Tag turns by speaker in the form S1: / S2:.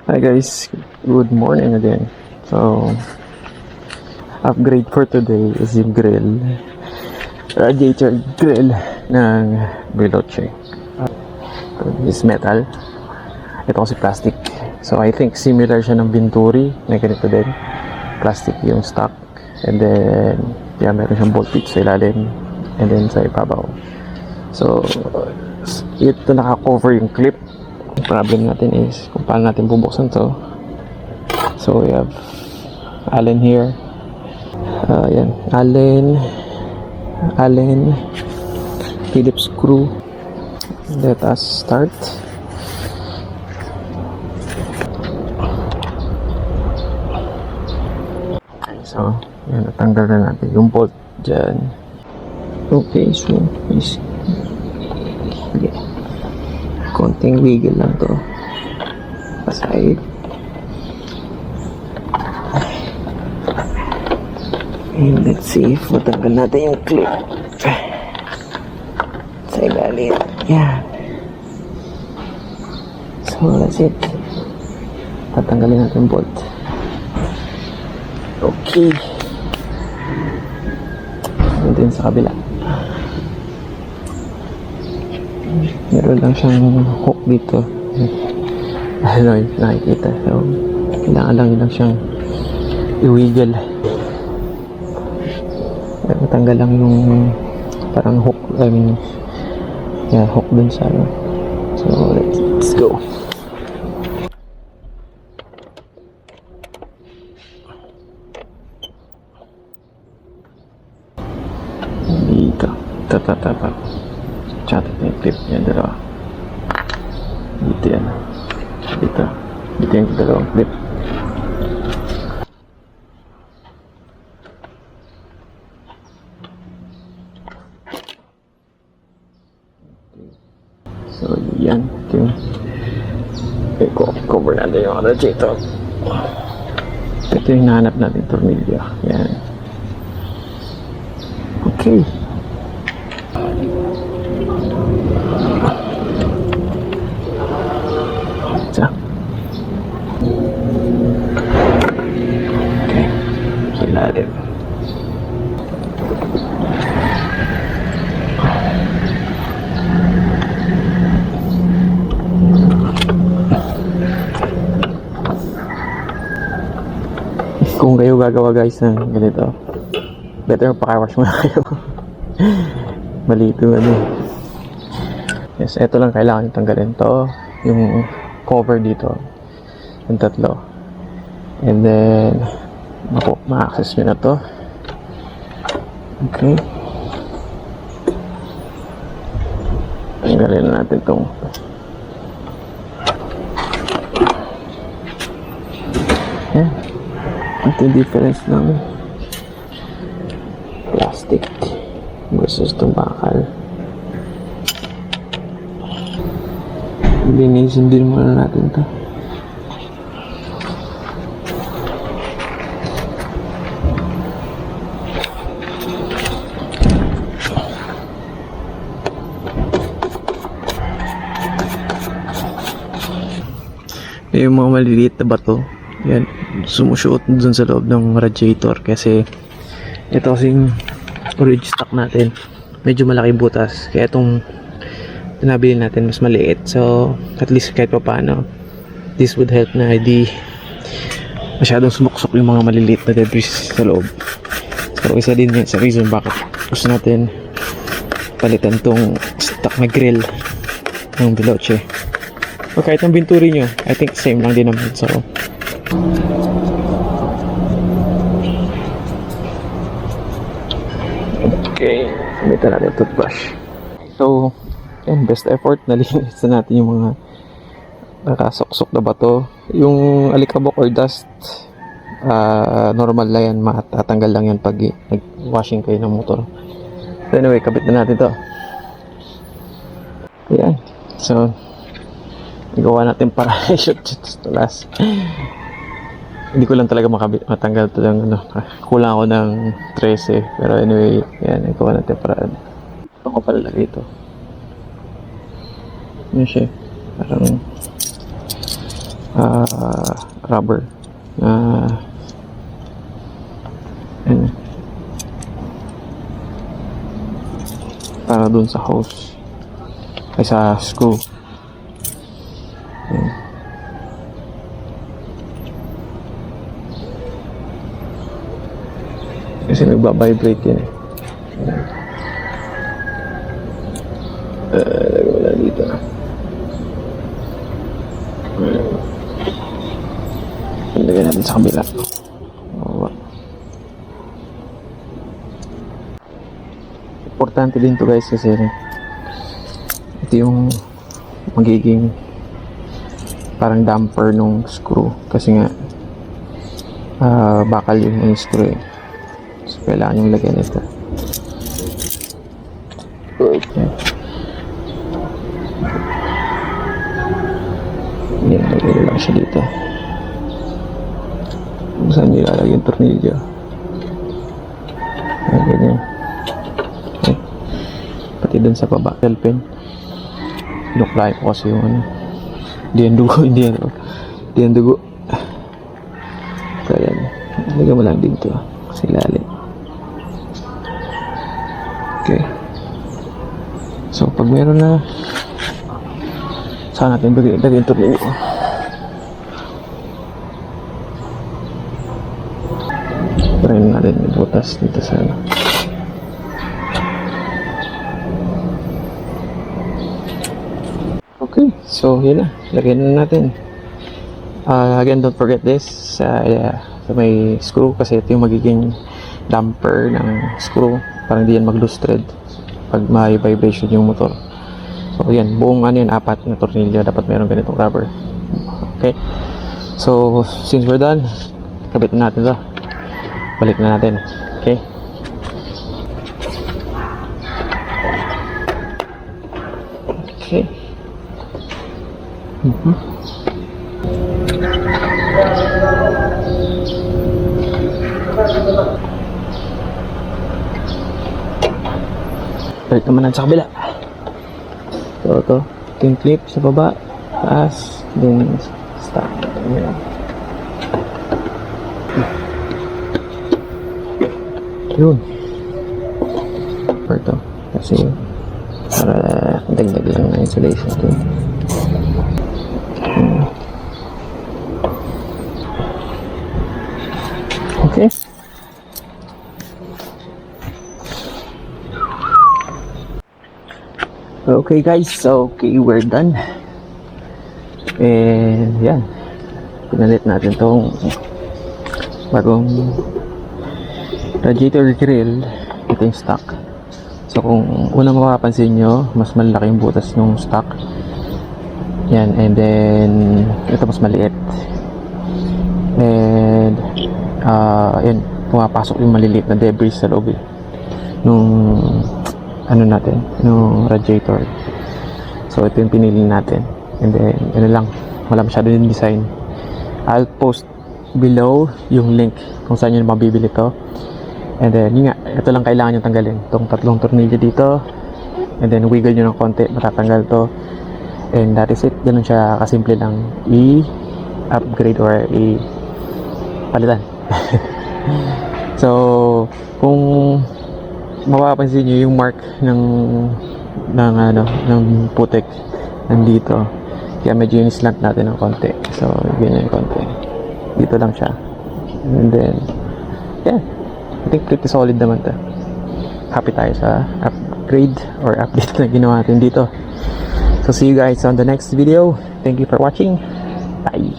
S1: Hi guys, good morning again. So, upgrade for today is yung grill, radiator grill ng Veloce. This is metal. Ito kasi plastic. So, I think similar siya ng Venturi na ganito din. Plastic yung stock. And then, meron siyang bolt pitch sa ilalim. And then sa ibabaw. So, ito naka-cover yung clip. Problem natin is kung paano natin bubuksan to. So we have Allen here. Yan, Allen Phillips screw. Let us start. So yan, natanggal na natin yung bolt dyan. Okay, so please, konting wiggle lang to aside. And let's see if matanggal natin yung clip sa ilalim. Yeah, so that's it. Tatanggalin natin yung bolt. Okay, and then sa kabila meron lang siyang hook dito. Ano yun, nakikita. So, kailangan lang siyang i-wiggle. Matanggal lang yung parang hook. I mean, hook dun sa ano. So, let's go. Dito. Tata. Chat yung clip niya, dalawa. Dito yan. Dito yung dalawang clip. So yan. Cover natin yung radiator. Ito yung nahanap natin tornilyo. Yan. Okay. Ilalim. Kung kayo gagawa guys ng ganito, better paka-wash muna kayo. Mali ito ano. Yes, ito lang kailangan tanggalin to, yung cover dito, yung tatlo. And then ma-access nyo na to. Okay, tanggalin na natin itong ito yung difference ng plastic versus itong bakal. Linisin din muna natin to. Yung mga maliliit na bato, yan, sumushoot dun sa loob ng radiator kasi ito kasing orange stock natin, medyo malaki butas, kaya itong tinabili natin mas maliit. So at least kahit pa paano, this would help na hindi masyadong sumuksok yung mga maliliit na debris sa loob. So isa din yan sa reason bakit gusto natin palitan tong stock na grill ng Veloce. O kahit ang Venturi nyo, I think same lang din naman. So okay, gamitan natin toothbrush. So yan, best effort, nalinis na natin yung mga nakasuksok na bato. Yung alikabok or dust, normal na yan, matatanggal lang yan pag nag-washing kayo ng motor. So anyway, kabit na natin to. Yan, so gawa natin para shoot to last. Hindi ko lang talaga matanggal ito ng ano, kulang ako ng 13, pero anyway, yan, gawa natin para ito ko pala lagay ito. Yan siya, parang rubber na ano, para dun sa hose ay sa screw. Ayan. Kasi nagbabibrate yun eh. Lagay mo lang dito. Lagay natin sa kabila. Importante din to guys kasi ito yung magiging parang damper nung screw kasi nga bakal yung screw eh. So kailangan yung lagyan ito. Okay. Yan, lagay lang siya dito. Kung saan nilalagay yung tornilyo. Ayan, ganyan. Okay. Pati dun sa baba, pen. Nuklay ko kasi yung ano. Hindi yan dugo, hindi yan dugo. So, ayan. Lagyan mo lang dito. Kasi lalim. Okay. So, pag meron na, saan natin lagyan yung tornilyo. Try natin yung butas dito sa ano. Okay, so yun na. Lagyan na natin. Again, don't forget this. Sa may screw kasi ito yung magiging damper ng screw. Parang di yan mag-loose thread pag may vibration yung motor. So yan, buong ano yan, 4 na tornilyo. Dapat meron ganitong rubber. Okay. So, since we're done, kabit na natin ito. Balik na natin. Okay. Okay. Balik naman natin sa kabila. So, ito. Yung clip sa baba. Taas. Then, stop. Ayan. Yun. Ito. Kasi, para dagdag lang na insulation ito. Okay. Okay guys, okay, we're done. And yan, pinalit natin tong bagong radiator grill. Ito yung stock. So kung unang mapapansin nyo, mas malaki yung butas ng stock. Yan, and then ito mas maliit. And yan, pumapasok yung maliliit na debris sa loob nung ano natin, nung radiator. So ito yung pinili natin. And then ano lang, wala masyado yung design. I'll post below yung link kung saan nyo mabibili to. And then yun nga, ito lang kailangan nyo tanggalin, itong 3 tornilyo dito. And then wiggle nyo ng konti, matatanggal to. And that is it. Ganun siya kasimple lang i-upgrade or i-palitan. So kung mapapansin nyo yung mark ng putik nandito, kaya medyo yung slant natin ng konti. So ganyan yung konti, dito lang siya. And then yeah, I think pretty solid naman to. Happy tayo sa upgrade or update na ginawa natin dito. So see you guys on the next video. Thank you for watching. Bye.